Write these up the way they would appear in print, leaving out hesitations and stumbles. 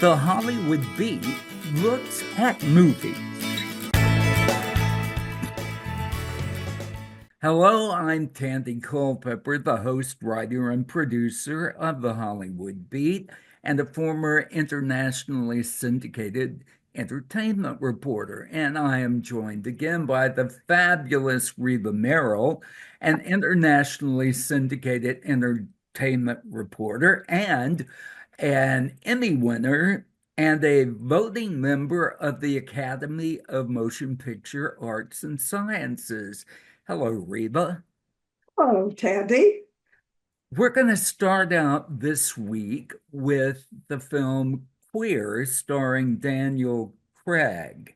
The Hollywood Beat looks at movies. Hello, I'm Tandy Culpepper, the host, writer, and producer of The Hollywood Beat, and a former internationally syndicated entertainment reporter. And I am joined again by the fabulous Reba Merrill, an internationally syndicated entertainment reporter and an Emmy winner and a voting member of the Academy of Motion Picture Arts and Sciences. Hello, Reba. Oh, Tandy. We're going to start out this week with the film Queer, starring Daniel Craig.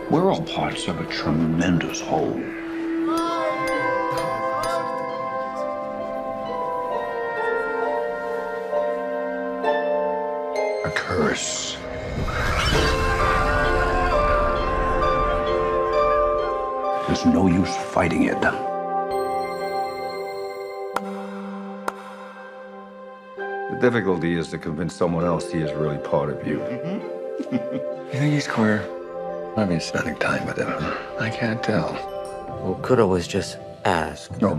We're all parts of a tremendous whole. A curse. There's no use fighting it. The difficulty is to convince someone else he is really part of you. You think he's queer? I've been spending time with him. I can't tell. Well, could always just ask. No.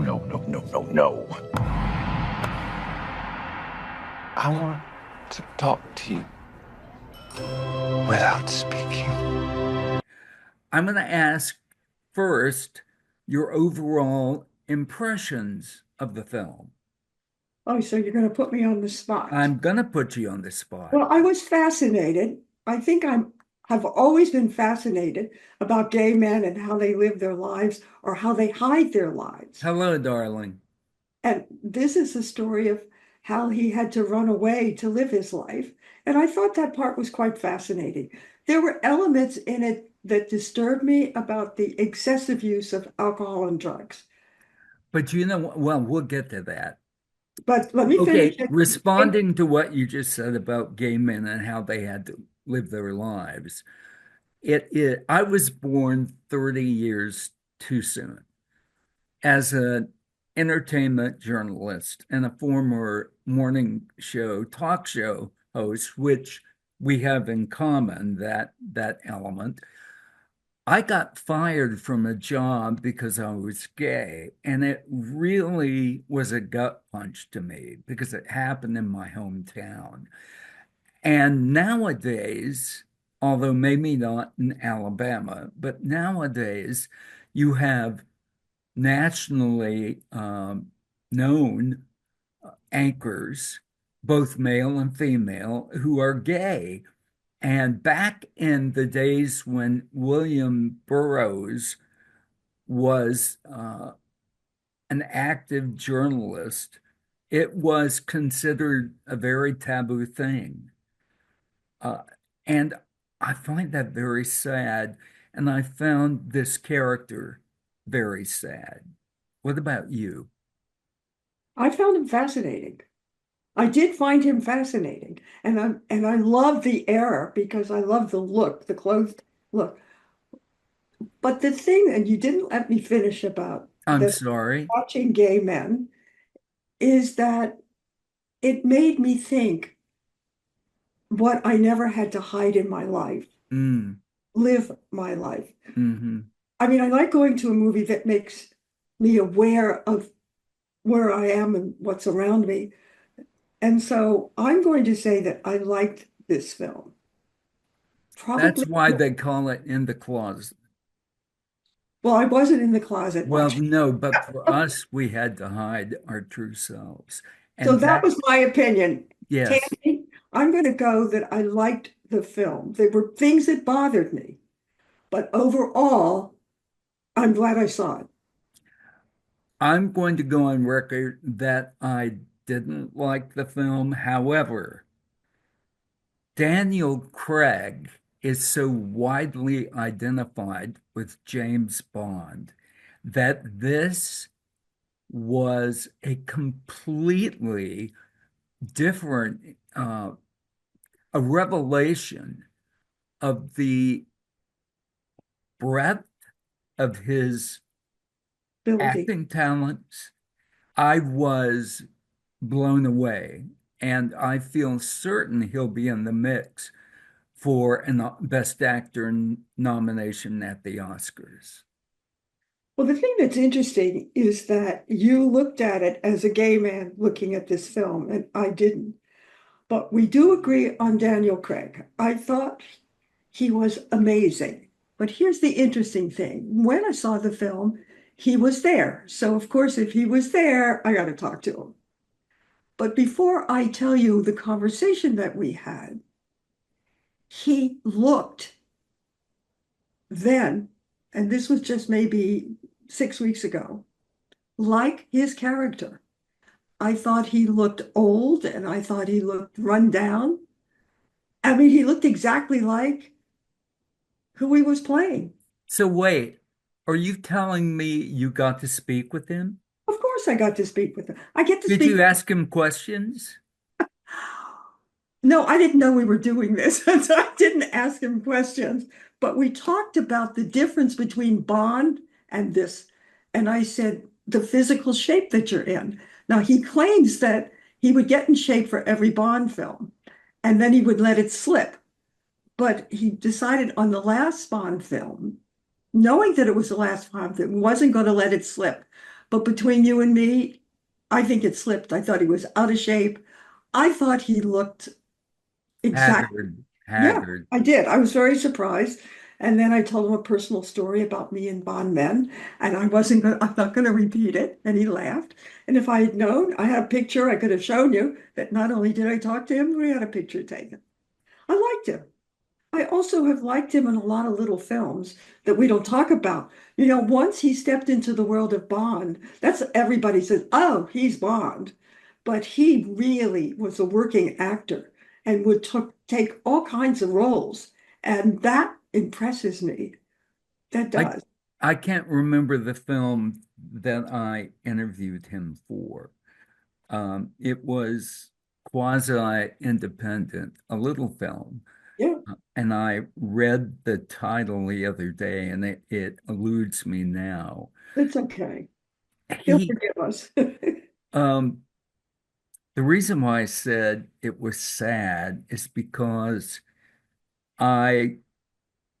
I want to talk to you without speaking. I'm going to ask first your overall impressions of the film. Oh, so you're going to put me on the spot. I'm going to put you on the spot. Well, I was fascinated. I think have always been fascinated about gay men and how they live their lives or how they hide their lives. Hello, darling. And this is a story of how he had to run away to live his life. And I thought that part was quite fascinating. There were elements in it that disturbed me about the excessive use of alcohol and drugs. But well, we'll get to that. But let me finish. Responding to what you just said about gay men and how they had to live their lives, I was born 30 years too soon. As an entertainment journalist and a former morning show, talk show host, which we have in common, that element, I got fired from a job because I was gay, and it really was a gut punch to me because it happened in my hometown. And nowadays, although maybe not in Alabama, but nowadays you have nationally known anchors, both male and female, who are gay. And back in the days when William Burroughs was an active journalist, it was considered a very taboo thing. And I find that very sad. And I found this character very sad. What about you? I found him fascinating. I did find him fascinating. And I love the era because I love the look, the clothed look. But the thing, and you didn't let me finish about I'm the sorry. watching gay men, is that it made me think what I never had to hide in my life, live my life. Mm-hmm. I mean, I like going to a movie that makes me aware of where I am and what's around me. And so I'm going to say that I liked this film. That's Probably, why they call it In the Closet. well, I wasn't in the closet Well, much. no, but for us, we had to hide our true selves. So And that was my opinion. yes, Tammy, I'm going to go that I liked the film. There were things that bothered me, but overall, I'm glad I saw it. I'm going to go on record that I didn't like the film. However, Daniel Craig is so widely identified with James Bond that this was a completely different, a revelation of the breadth of his Ability. acting talents, I was blown away. And I feel certain he'll be in the mix for an Best Actor nomination at the Oscars. Well, the thing that's interesting is that you looked at it as a gay man looking at this film, and I didn't. But we do agree on Daniel Craig. I thought he was amazing. But here's the interesting thing. When I saw the film, he was there. So, of course, if he was there, I got to talk to him. But before I tell you the conversation that we had, he looked then, and this was just maybe 6 weeks ago, like his character. I thought he looked old and I thought he looked run down. I mean, he looked exactly like who he was playing. So wait, are you telling me you got to speak with him? Of course, I got to speak with him. I get to Did speak. you ask him questions? No, I didn't know we were doing this, so I didn't ask him questions. But we talked about the difference between Bond and this. And I said, the physical shape that you're in. Now, he claims that he would get in shape for every Bond film and then he would let it slip. But he decided on the last Bond film, knowing that it was the last Bond film, wasn't going to let it slip. But between you and me, I think it slipped. I thought he was out of shape. I thought he looked exactly. Haggard, Yeah, haggard. I did. I was very surprised. And then I told him a personal story about me and Bond men, and I'm not gonna repeat it. And he laughed. And if I had known, I had a picture I could have shown you that not only did I talk to him, we had a picture taken. I liked him. I also have liked him in a lot of little films that we don't talk about. You know, once he stepped into the world of Bond, that's everybody says, oh, he's Bond. But he really was a working actor and would take all kinds of roles. And that impresses me. That I does. I can't remember the film that I interviewed him for. It was quasi-independent, a little film. Yeah, And I read the title the other day, and it eludes me now. it's okay. He'll He, forgive us. um, the reason why I said it was sad is because I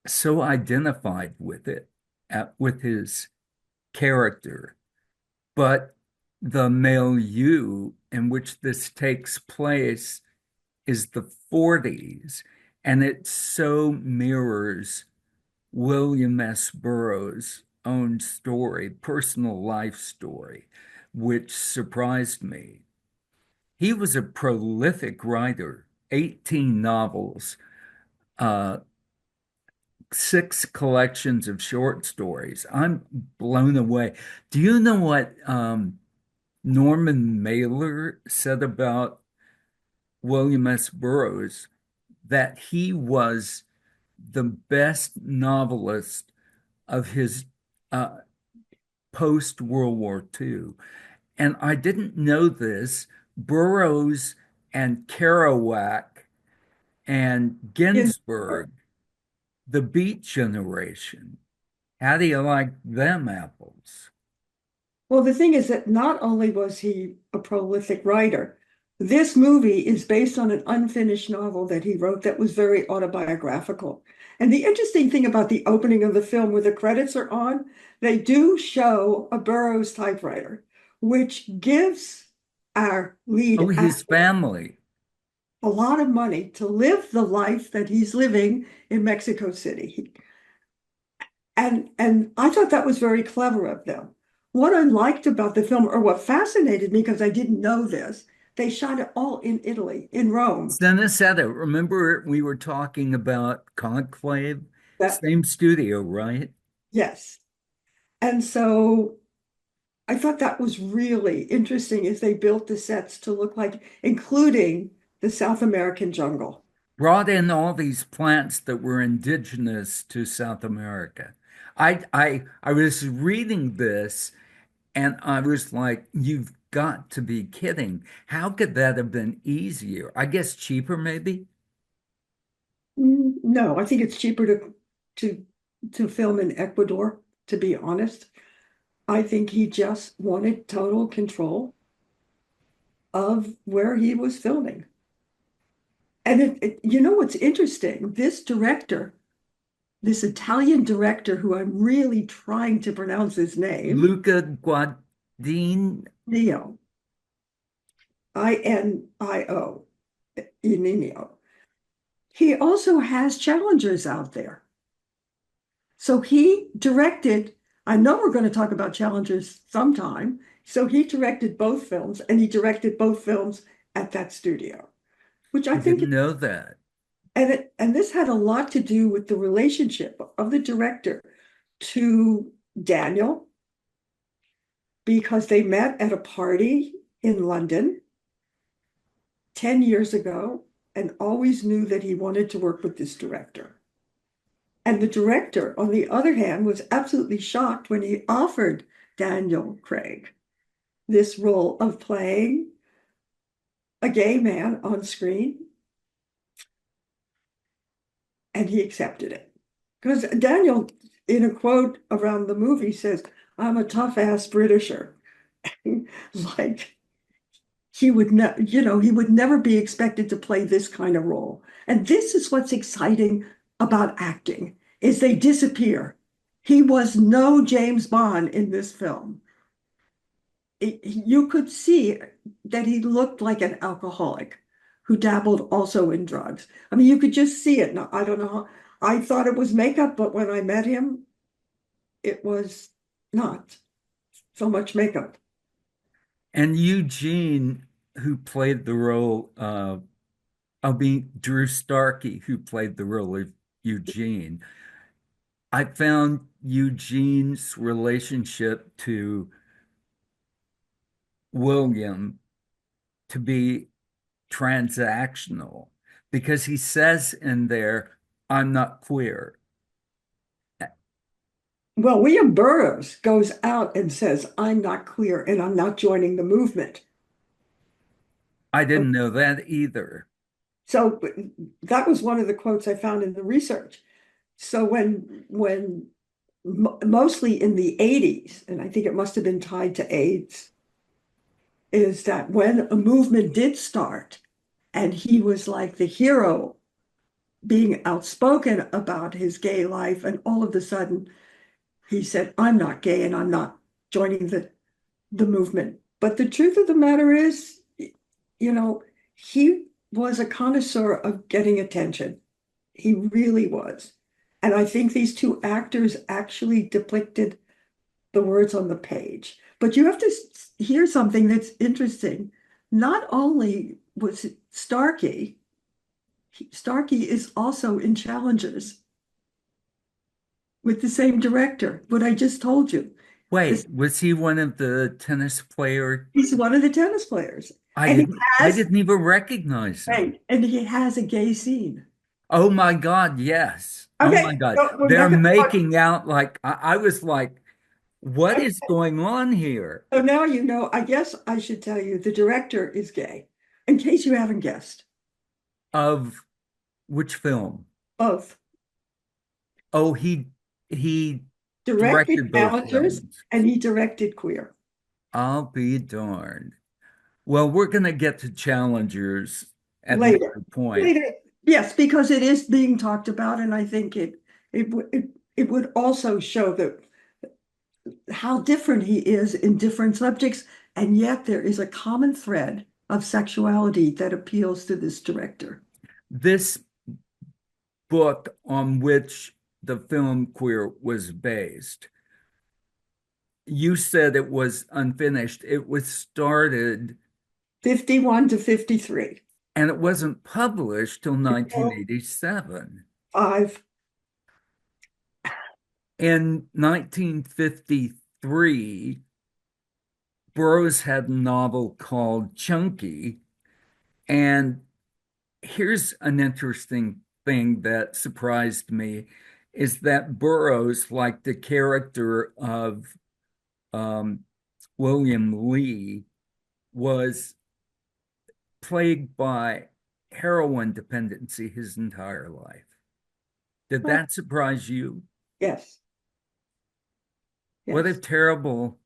so identified with it, with his character, but the milieu in which this takes place is the 40s, and it so mirrors William S. Burroughs' own story, personal life story, which surprised me. He was a prolific writer, 18 novels, uh, six collections of short stories. I'm blown away. Do you know what Norman Mailer said about William S. Burroughs? That he was the best novelist of his uh, post World War II. And I didn't know this. Burroughs and Kerouac and In Ginsberg, the Beat Generation. How do you like them apples? Well, the thing is that not only was he a prolific writer, this movie is based on an unfinished novel that he wrote that was very autobiographical. And the interesting thing about the opening of the film, where the credits are on, they do show a Burroughs typewriter, which gives our Oh, lead his actor family. a lot of money to live the life that he's living in Mexico City. And I thought that was very clever of them. What I liked about the film, or what fascinated me, because I didn't know this, they shot it all in Italy, in Rome. Cenicetta, remember we were talking about Conclave? That, Same studio, right? yes. And so I thought that was really interesting as they built the sets to look like, including the South American jungle. Brought in all these plants that were indigenous to South America. I was reading this and I was like, you've got to be kidding. How could that have been easier? I guess cheaper, maybe? No, I think it's cheaper to to film in Ecuador, to be honest. I think he just wanted total control of where he was filming. And you know what's interesting? This director, this Italian director who I'm really trying to pronounce his name, Luca Guadagnino. Neo, Inio. Inio. He also has challengers out there. So he directed, I know we're going to talk about challengers sometime. So he directed both films and he directed both films at that studio, which I I think, didn't know that. and this had a lot to do with the relationship of the director to Daniel, because they met at a party in London 10 years ago and always knew that he wanted to work with this director. And the director, on the other hand, was absolutely shocked when he offered Daniel Craig this role of playing a gay man on screen, and he accepted it. Because Daniel, in a quote around the movie, says, "I'm a tough ass Britisher." Like he would he would never be expected to play this kind of role. And this is what's exciting about acting, is they disappear. He was no James Bond in this film. You could see that he looked like an alcoholic who dabbled also in drugs. I mean, you could just see it. Now, I don't know how, I thought it was makeup, but when I met him, it was not so much makeup. And Eugene, who played the role I mean, Drew Starkey, who played the role of Eugene. I found Eugene's relationship to William to be transactional because he says in there, I'm not queer. Well, William Burroughs goes out and says, "I'm not queer and I'm not joining the movement." I didn't know that either. So that was one of the quotes I found in the research. So when mostly in the 80s, and I think it must have been tied to AIDS, is that when a movement did start and he was like the hero being outspoken about his gay life, and all of a sudden he said, "I'm not gay and I'm not joining the movement." But the truth of the matter is, you know, he was a connoisseur of getting attention. He really was. And I think these two actors actually depicted the words on the page. But you have to hear something that's interesting. Not only was Starkey is also in Challengers with the same director, what I just told you. This, Wait, was he one of the tennis player? he's one of the tennis players. I And he didn't I has, didn't even recognize him. right, and he has a gay scene. Oh my God, yes. Oh my Okay, God. so we're They're not going to talk. making out like I was like, what is going on here? So now you know, I guess I should tell you the director is gay, in case you haven't guessed. Of which film? Both Oh, he directed directed both Challengers films. and he directed Queer I'll be darned. Well, we're gonna get to Challengers at later. another point. Later, yes, because it is being talked about, and I think it would also show that how different he is in different subjects, and yet there is a common thread of sexuality that appeals to this director. This book on which the film Queer was based, you said it was unfinished. It was started 51 to 53. and it wasn't published till 1987. Five. In 1953, Burroughs had a novel called Chunky. And here's an interesting thing that surprised me is that Burroughs, like the character of um, William Lee, was plagued by heroin dependency his entire life. Did Well, that surprise you? yes, What a yes. terrible,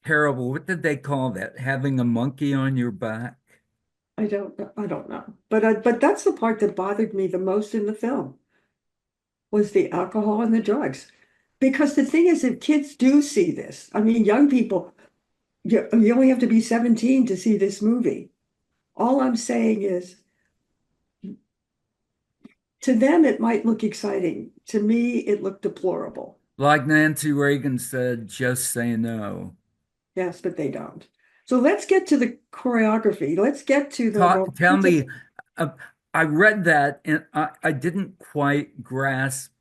terrible, what did they call that? Having a monkey on your back? I don't know. I don't know. But that's the part that bothered me the most in the film was the alcohol and the drugs. Because the thing is, if kids do see this, I mean, young people, you only have to be 17 to see this movie. All I'm saying is, to them, it might look exciting. To me, it looked deplorable. Like Nancy Reagan said, just say no. Yes, but they don't. So let's get to the choreography. Let's get to the Tell romantic. me, uh, I read that and I didn't quite grasp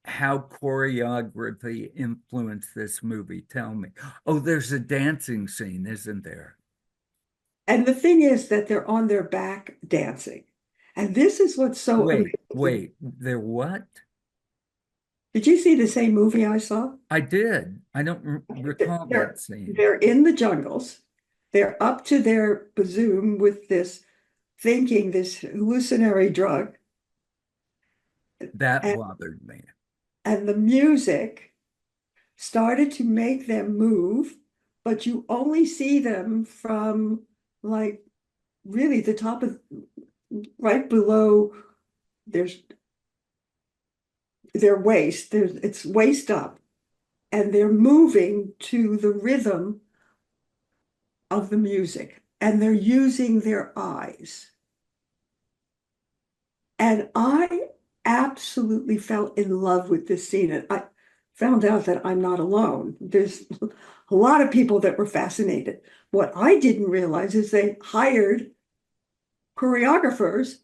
how choreography influenced this movie. Tell me. Oh, there's a dancing scene, isn't there? And the thing is that they're on their back dancing. And this is what's so amazing. There what? Did you see the same movie I saw? I did. I don't recall that They're scene. they're in the jungles. They're up to their bazoom with this thinking, this hallucinatory drug, That and, bothered me. and the music started to make them move, but you only see them from like really the top of right below there's their waist. It's waist up, and they're moving to the rhythm of the music, and they're using their eyes. And I absolutely fell in love with this scene. And I found out that I'm not alone. There's a lot of people that were fascinated. What I didn't realize is they hired choreographers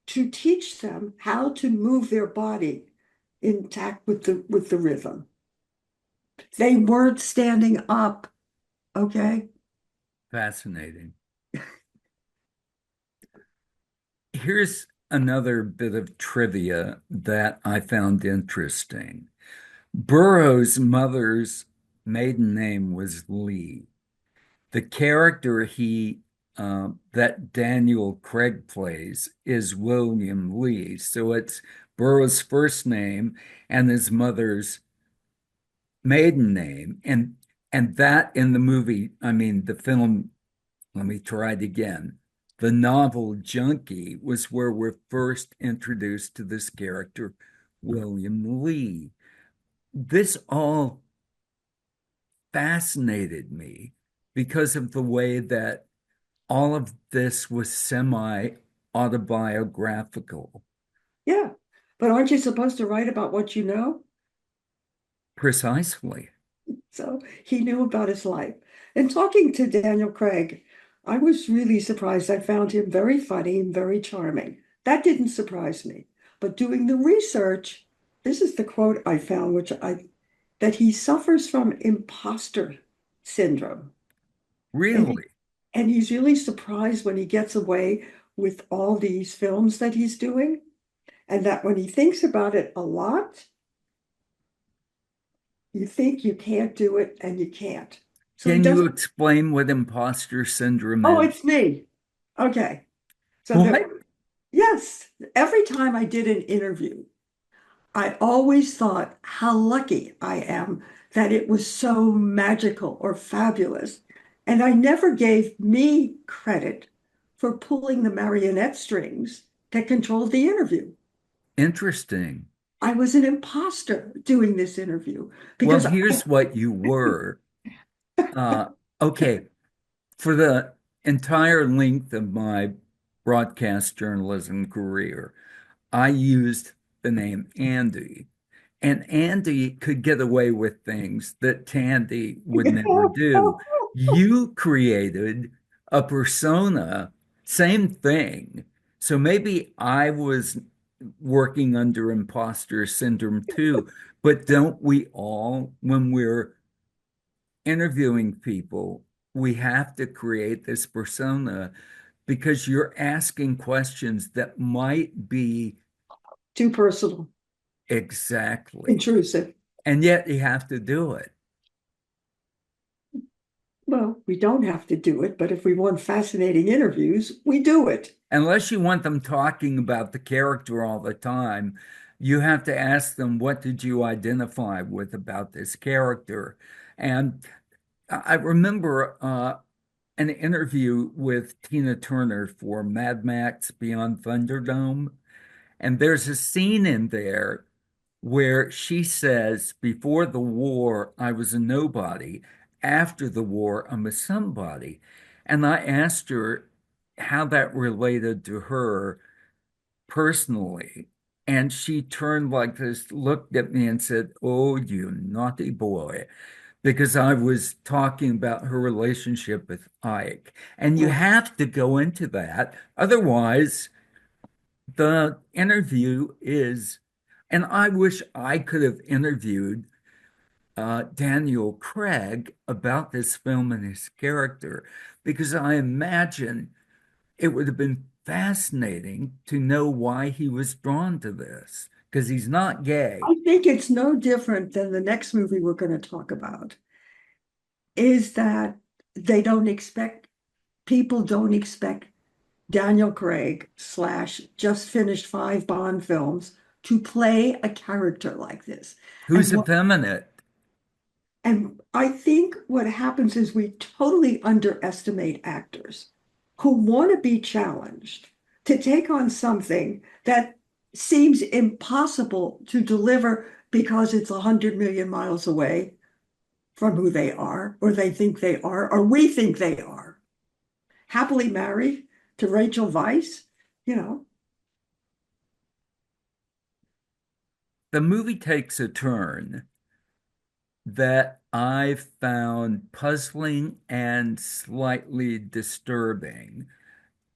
to teach them how to move their body intact with the rhythm. They weren't standing up, okay? Fascinating. Here's another bit of trivia that I found interesting. Burroughs' mother's maiden name was Lee. The character that Daniel Craig plays is William Lee. So it's Burroughs' first name and his mother's maiden name. And that in the movie, I mean, the film, let me try it again. The novel Junkie was where we're first introduced to this character, William Lee. This all fascinated me because of the way that all of this was semi-autobiographical. Yeah. But aren't you supposed to write about what you know? Precisely. So he knew about his life. And talking to Daniel Craig, I was really surprised. I found him very funny and very charming. That didn't surprise me. But doing the research, this is the quote I found, that he suffers from imposter syndrome. And he, Really and he's really surprised when he gets away with all these films that he's doing. And that when he thinks about it a lot, you think you can't do it and you can't. So he can you doesn't. explain what imposter syndrome Oh, is? it's me. Okay. So What? yes, every time I did an interview, I always thought how lucky I am that it was so magical or fabulous. And I never gave me credit for pulling the marionette strings that controlled the interview. Interesting. I was an imposter doing this interview Well, because here's what you were. Uh, okay, for the entire length of my broadcast journalism career, I used the name Andy. And Andy could get away with things that Tandy would never do. You created a persona, same thing. So maybe I was working under imposter syndrome too. But don't we all, when we're interviewing people, we have to create this persona because you're asking questions that might be too personal, exactly, intrusive. and yet you have to do it. Well, we don't have to do it, but if we want fascinating interviews, we do it. Unless you want them talking about the character all the time, you have to ask them, what did you identify with about this character? And I remember an interview with Tina Turner for Mad Max Beyond Thunderdome. And there's a scene in there where she says, before the war, I was a nobody. After the war, I'm a somebody. And I asked her how that related to her personally. And she turned like this, looked at me and said, "Oh, you naughty boy," because I was talking about her relationship with Ike. And you Right. have to go into that. Otherwise, the interview is, and I wish I could have interviewed Daniel Craig about this film and his character, because I imagine it would have been fascinating to know why he was drawn to this, because he's not gay. I think it's no different than the next movie we're going to talk about, is that they don't expect, people don't expect Daniel Craig slash just finished 5 Bond films to play a character like this. Who's And what effeminate? and I think what happens is we totally underestimate actors who want to be challenged to take on something that seems impossible to deliver because it's 100 million miles away from who they are, or they think they are, or we think they are. Happily married to Rachel Weisz, you know. The movie takes a turn that I found puzzling and slightly disturbing.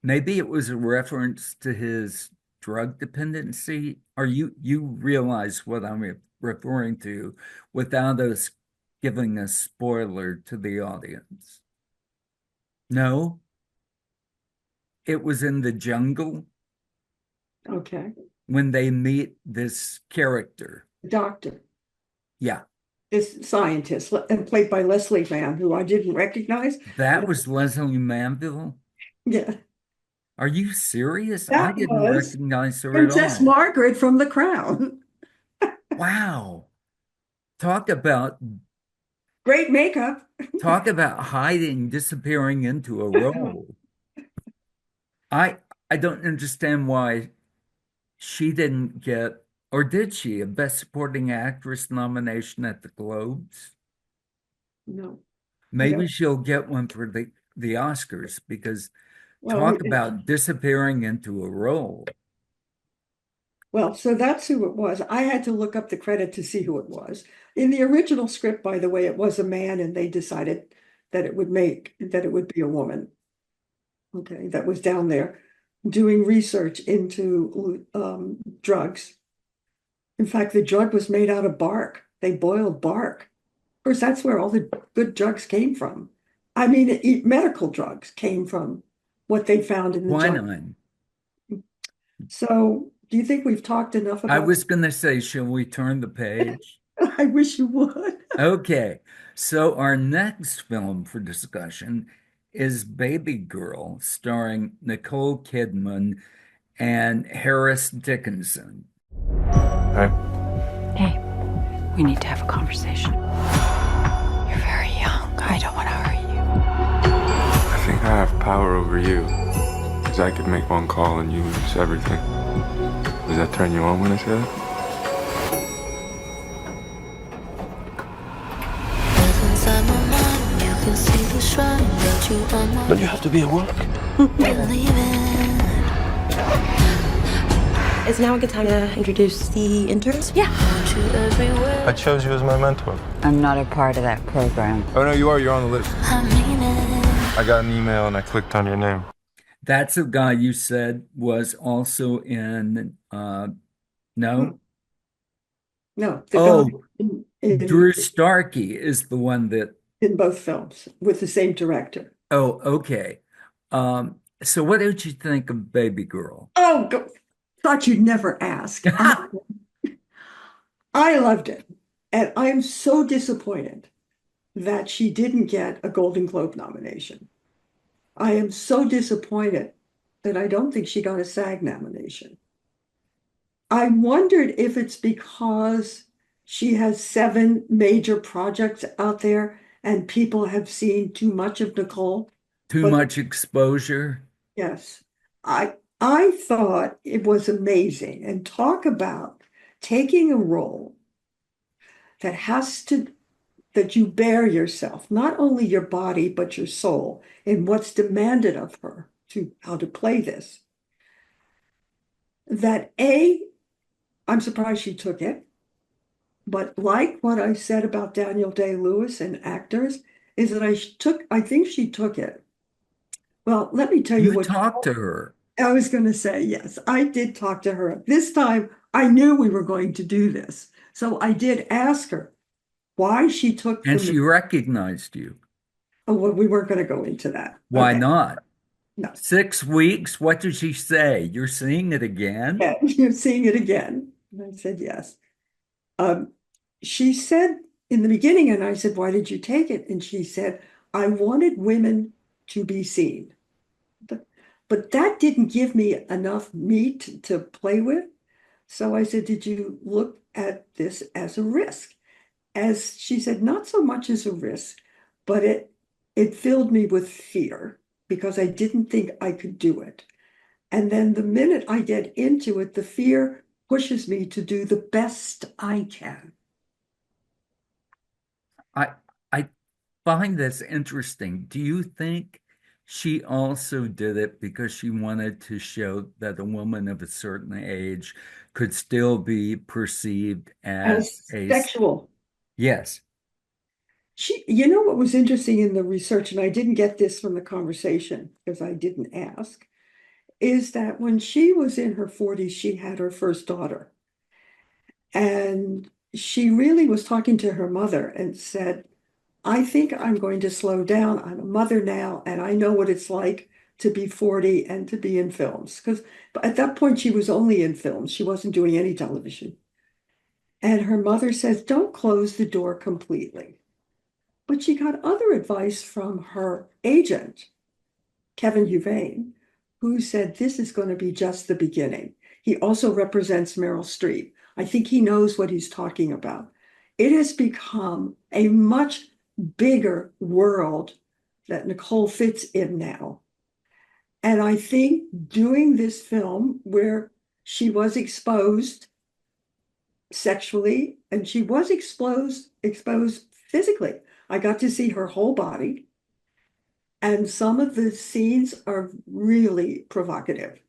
Maybe it was a reference to his drug dependency, or you realize what I'm referring to without us giving a spoiler to the audience. No, it was in the jungle Okay. when they meet this character. Doctor, Yeah, this scientist, and played by Leslie Mann, who I didn't recognize, that but was Leslie Manville. yeah, Are you serious? I that didn't was recognize her at Princess all. Margaret from The Crown. Wow. Talk about Great makeup. talk about hiding, disappearing into a role. I I don't understand why she didn't get, or did she, a Best Supporting Actress nomination at the Globes? No, I Maybe don't. she'll get one for the Oscars, because Well, talk about disappearing into a role. well, so that's who it was. I had to look up the credit to see who it was. In the original script, by the way, it was a man, and they decided that it would be a woman. Okay, that was down there doing research into drugs. In fact, the drug was made out of bark. They boiled bark. Of course, that's where all the good drugs came from. I mean, medical drugs came from what they found in the jungle. Quinine. So, do you think we've talked enough I about? was going to say, shall we turn the page? I wish you would. Okay, so our next film for discussion is Babygirl, starring Nicole Kidman and Harris Dickinson. Hey, Hey, we need to have a conversation. You're very young. I don't want to hurt you. I think I have power over you. Because I could make one call and you lose everything. Does that turn you on when I say that? Don't you have to be at work? Is now a good time to introduce the interns? Yeah. I chose you as my mentor. I'm not a part of that program. Oh, no, you are. You're on the list. I got an email and I clicked on your name. That's the guy you said was also in, no? No, the Oh, guy Drew Starkey is the one that, in both films with the same director. oh, okay. So what did you think of Babygirl? Oh, thought you'd never ask. I loved it. And I'm so disappointed that she didn't get a Golden Globe nomination. I am so disappointed that I don't think she got a SAG nomination. I wondered if it's because she has 7 major projects out there and people have seen too much of Nicole. Too But much exposure. yes, I thought it was amazing. And talk about taking a role that has to that you bear yourself, not only your body, but your soul, and what's demanded of her to how to play this. That I'm surprised she took it, but like what I said about Daniel Day-Lewis and actors, is that I think she took it. Well, let me tell you You what talked to her I was going to say. Yes, I did talk to her. This time I knew we were going to do this. So I did ask her why she took and the, she recognized you. oh, well, we weren't going to go into that. Why Okay. not? No. 6 weeks? What did she say? You're seeing it again? Yeah, you're seeing it again. And I said, yes. Um, she said in the beginning, and I said, why did you take it? And she said, I wanted women to be seen. But, but that didn't give me enough meat to play with. So I said, did you look at this as a risk? As she said, not so much as a risk, but it filled me with fear because I didn't think I could do it. And then the minute I get into it, the fear pushes me to do the best I can. I I find this interesting. Do you think she also did it because she wanted to show that a woman of a certain age could still be perceived as As sexual. yes. You know what was interesting in the research, and I didn't get this from the conversation because I didn't ask, is that when she was in her 40s, she had her first daughter. And she really was talking to her mother and said, I think I'm going to slow down. I'm a mother now, and I know what it's like to be 40 and to be in films. Because at that point, she was only in films. She wasn't doing any television. And her mother says, don't close the door completely. But she got other advice from her agent, Kevin Huvane, who said this is going to be just the beginning. He also represents Meryl Streep. I think he knows what he's talking about. It has become a much bigger world that Nicole fits in now. And I think doing this film where she was exposed sexually and she was exposed physically. I got to see her whole body. And some of the scenes are really provocative.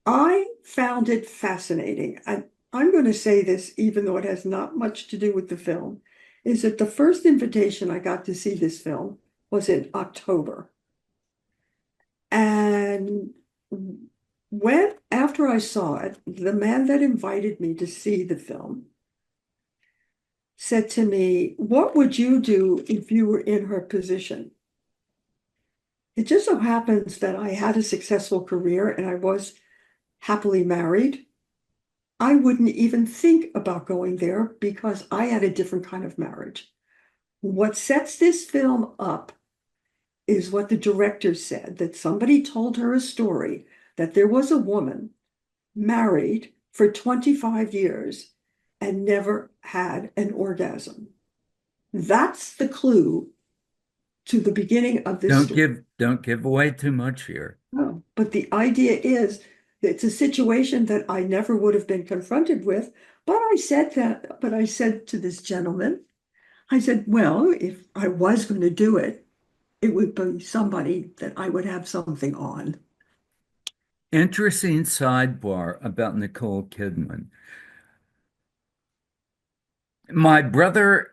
I found it fascinating. I'm going to say this, even though it has not much to do with the film, is that the first invitation I got to see this film was in October. And after I saw it, the man that invited me to see the film said to me, what would you do if you were in her position? It just so happens that I had a successful career and I was happily married. I wouldn't even think about going there because I had a different kind of marriage. What sets this film up is what the director said, that somebody told her a story that there was a woman married for 25 years and never had an orgasm. That's the clue to the beginning of this story. Don't give away too much here. No, but the idea is it's a situation that I never would have been confronted with. But I said to this gentleman, I said, well, if I was going to do it, it would be somebody that I would have something on. Interesting sidebar about Nicole Kidman. My brother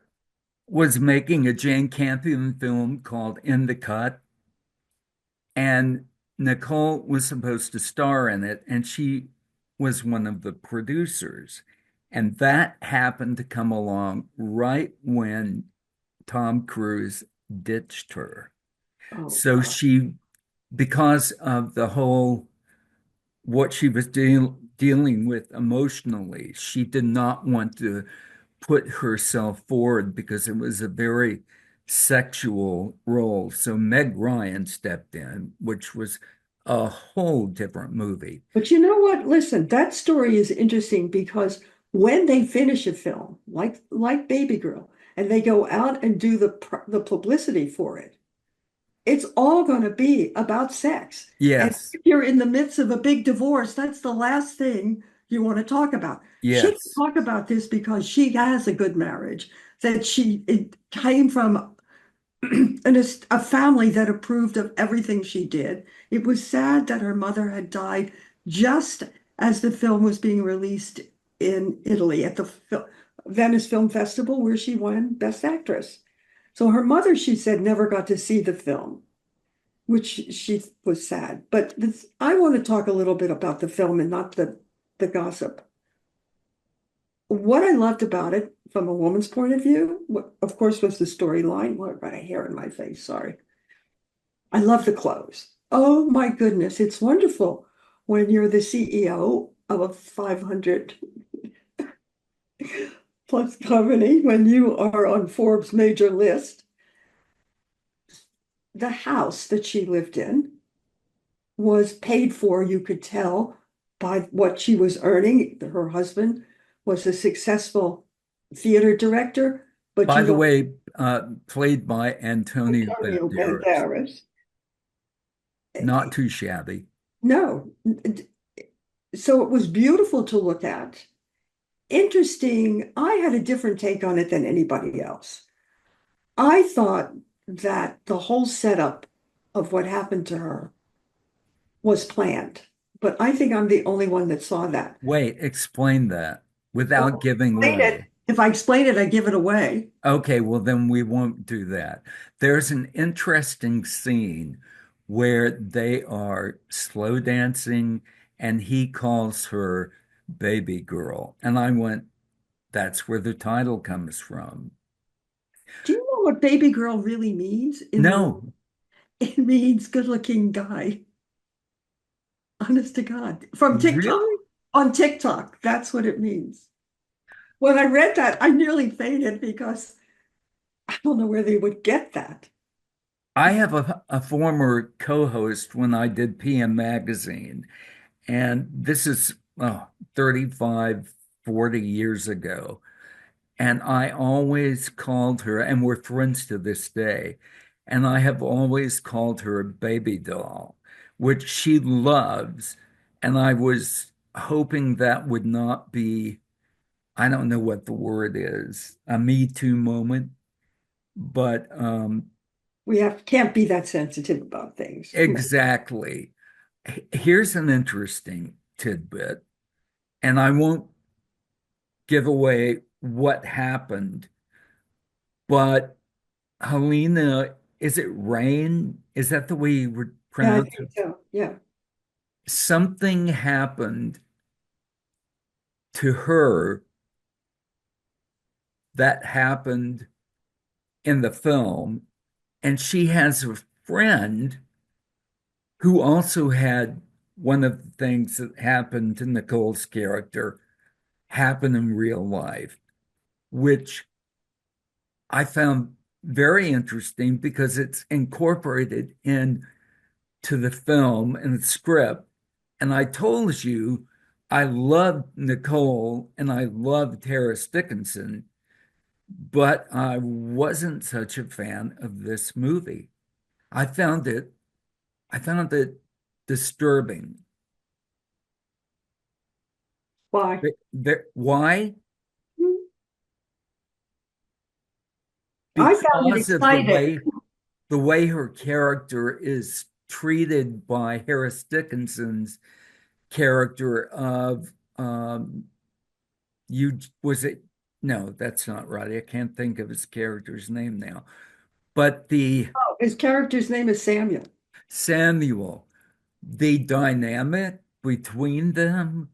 was making a Jane Campion film called In the Cut, and Nicole was supposed to star in it, and she was one of the producers. And that happened to come along right when Tom Cruise ditched her. Oh, So God. she, because of the whole what she was dealing with emotionally, she did not want to put herself forward because it was a very sexual role. So Meg Ryan stepped in, which was a whole different movie. But you know what? Listen, that story is interesting because when they finish a film, like Babygirl, and they go out and do the publicity for it, it's all going to be about sex. And Yes, if you're in the midst of a big divorce, that's the last thing you want to talk about. She can yes. talk about this because she has a good marriage, that it came from a family that approved of everything she did. It was sad that her mother had died just as the film was being released in Italy at the Venice Film Festival, where she won Best Actress. So her mother, she said, never got to see the film, which she was sad. But I want to talk a little bit about the film and not the gossip. What I loved about it from a woman's point of view, of course, was the storyline. What got a hair in my face? Sorry. I love the clothes. Oh my goodness, it's wonderful when you're the CEO of a 500 plus company, when you are on Forbes' major list. The house that she lived in was paid for, you could tell, by what she was earning. Her husband was a successful theater director, but By you the know, way, played by Antonio Antonio Banderas. Banderas. Not too shabby. No. So it was beautiful to look at. Interesting. I had a different take on it than anybody else. I thought that the whole setup of what happened to her was planned, but I think I'm the only one that saw that. Wait, explain that without Well, giving explain it. away. If I explain it, I give it away. Okay, well, then we won't do that. There's an interesting scene where they are slow dancing and he calls her baby girl. And I went, that's where the title comes from. Do you know what baby girl really means in the No, it means good looking guy. Honest to God. From TikTok. really? On TikTok, that's what it means. When I read that, I nearly fainted because I don't know where they would get that. I have a former co-host when I did PM Magazine, and this is 35, 40 years ago. And I always called her, and we're friends to this day. And I have always called her a baby doll, which she loves. And I was hoping that would not be, I don't know what the word is, a Me Too moment. But We can't be that sensitive about things. exactly. Here's an interesting tidbit, and I won't give away what happened, but Helena, is it Rain? Is that the way you would Yeah, I pronounce think it? so. Yeah. Something happened to her that happened in the film, and she has a friend who also had one of the things that happened to Nicole's character happen in real life, which I found very interesting because it's incorporated into the film and the script. And I told you I loved Nicole and I loved Harris Dickinson, but I wasn't such a fan of this movie. I found it, I found it disturbing. Why? Why? I found it Because of exciting. the way her character is treated by Harris Dickinson's character of you was it no, that's not right. I can't think of his character's name now. But the Oh, his character's name is Samuel. Samuel, the dynamic between them,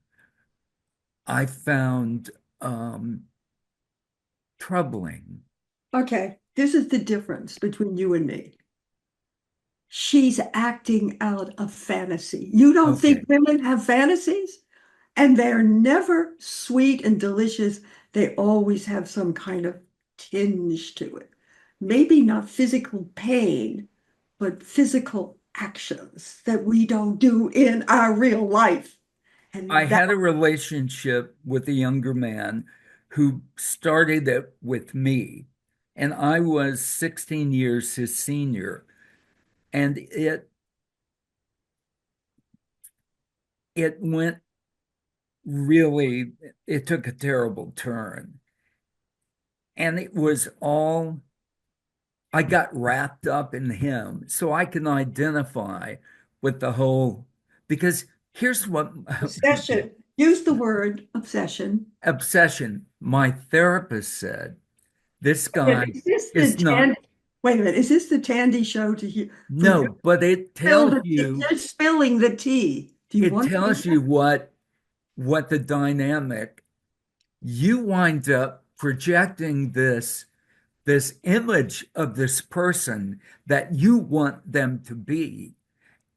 I found troubling. Okay, this is the difference between you and me. She's acting out a fantasy. You don't Okay. think women have fantasies? And they're never sweet and delicious. They always have some kind of tinge to it. maybe not physical pain, but physical actions that we don't do in our real life. I And that, had a relationship with a younger man who started it with me, and I was 16 years his senior, and it went really, it took a terrible turn. And it was all, I got wrapped up in him. So I can identify with the whole, because here's what obsession, use the word obsession. obsession, my therapist said, this And guy is this the is not, Tandy? Wait a minute, is this the Tandy show to you for you? no, but You're spilling the tea. Do you it want to do tells you that? what the dynamic, you wind up projecting this image of this person that you want them to be.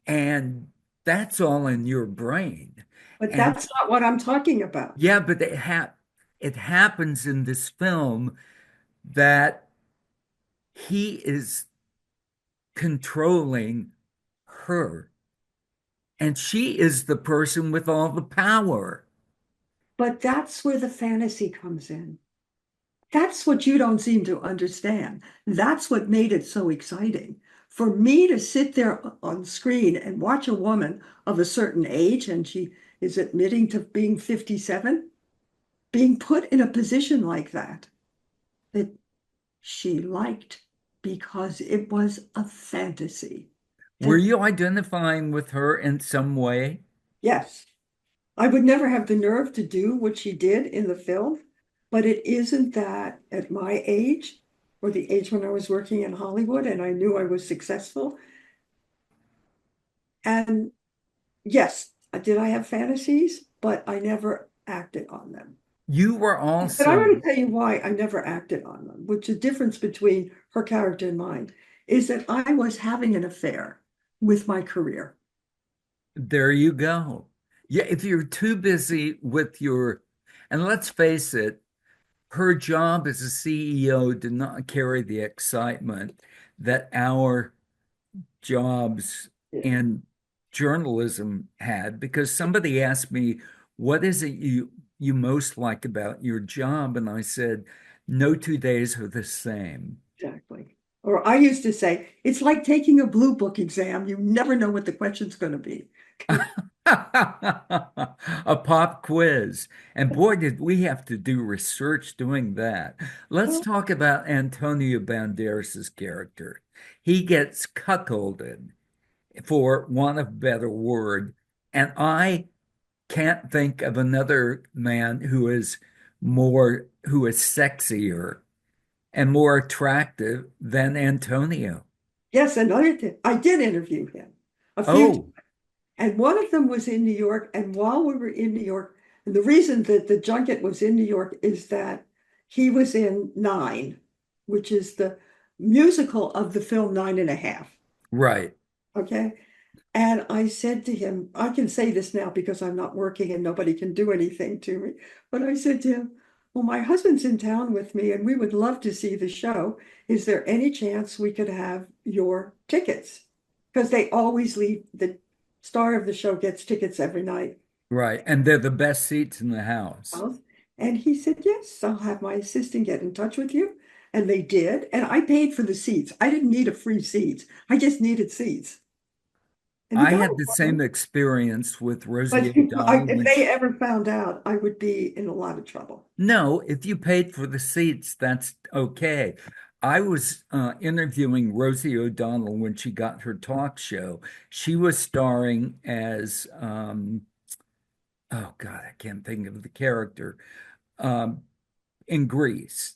And that's all in your brain. But And that's not what I'm talking about. yeah, but it happens in this film that he is controlling her, and she is the person with all the power. But that's where the fantasy comes in. That's what you don't seem to understand. That's what made it so exciting. For me to sit there on screen and watch a woman of a certain age, and she is admitting to being 57, being put in a position like that, that she liked because it was a fantasy. Were That, you identifying with her in some way? yes, I would never have the nerve to do what she did in the film, but it isn't that at my age or the age when I was working in Hollywood and I knew I was successful. And yes, did I have fantasies, but I never acted on them. You were But I'm going to also, tell you why I never acted on them, which the difference between her character and mine is that I was having an affair with my career. there you go. Yeah, if you're too busy with your, and let's face it, her job as a CEO did not carry the excitement that our jobs Yeah. in journalism had, because somebody asked me, what is it you most like about your job? And I said, no 2 days are the same. Exactly. Or I used to say, it's like taking a blue book exam. You never know what the question's going to be. A pop quiz. And boy, did we have to do research doing that. Let's Well, talk about Antonio Banderas's character. He gets cuckolded, for want of a better word. And I can't think of another man who is sexier and more attractive than Antonio. yes, another thing. I did interview him a few times, Oh, and one of them was in New York. And while we were in New York, and the reason that the junket was in New York is that he was in Nine, which is the musical of the film Nine and a Half. right. Okay. And I said to him, I can say this now because I'm not working and nobody can do anything to me. But I said to him, well, my husband's in town with me and we would love to see the show. Is there any chance we could have your tickets? Because they always leave, the star of the show gets tickets every night. Right. And they're the best seats in the house. And he said, yes, I'll have my assistant get in touch with you. And they did. And I paid for the seats. I didn't need a free seat. I just needed seats. And he I got had the same one. experience with Rosie But O'Donnell if when they ever found out, I would be in a lot of trouble. no, if you paid for the seats, that's okay. I was interviewing Rosie O'Donnell when she got her talk show. She was starring as, oh God, I can't think of the character, um, in Greece.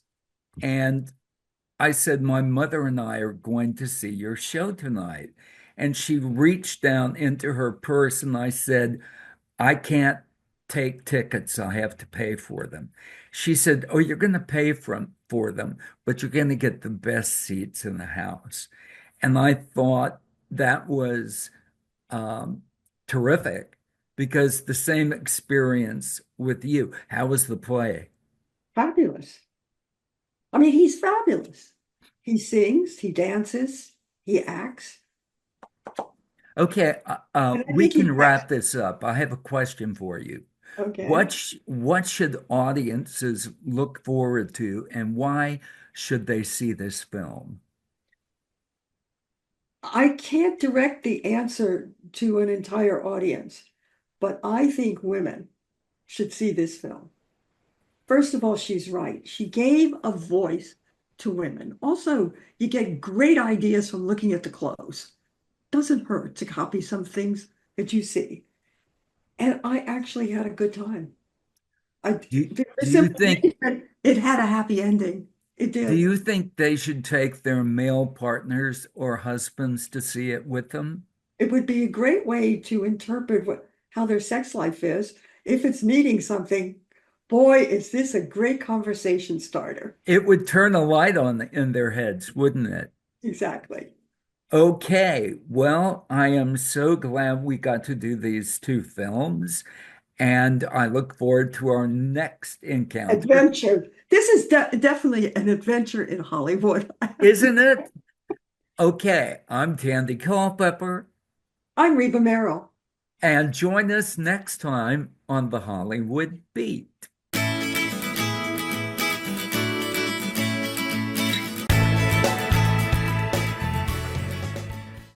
And I said, my mother and I are going to see your show tonight. And she reached down into her purse and I said, I can't take tickets. I have to pay for them. She said, oh, you're going to pay for them, but you're going to get the best seats in the house. And I thought that was um, terrific because the same experience with you. How was the play? Fabulous. I mean, he's fabulous. He sings, he dances, he acts, Okay, and I we think can he acts. wrap this up. I have a question for you. Okay. What should audiences look forward to, and why should they see this film? I can't direct the answer to an entire audience, but I think women should see this film. First of all, she's right. She gave a voice to women. Also, you get great ideas from looking at the clothes. Doesn't hurt to copy some things that you see. And I actually had a good time. The Do you simple think reason it had a happy ending. It do did. you think they should take their male partners or husbands to see it with them? It would be a great way to interpret how their sex life is. If it's needing something, boy, is this a great conversation starter. It would turn a light on in their heads, wouldn't it? Exactly. Okay, well, I am so glad we got to do these two films, and I look forward to our next encounter, Adventure. This is definitely an adventure in Hollywood. isn't it? Okay, I'm Tandy Culpepper, I'm Reba Merrill. and join us next time on the Hollywood Beat.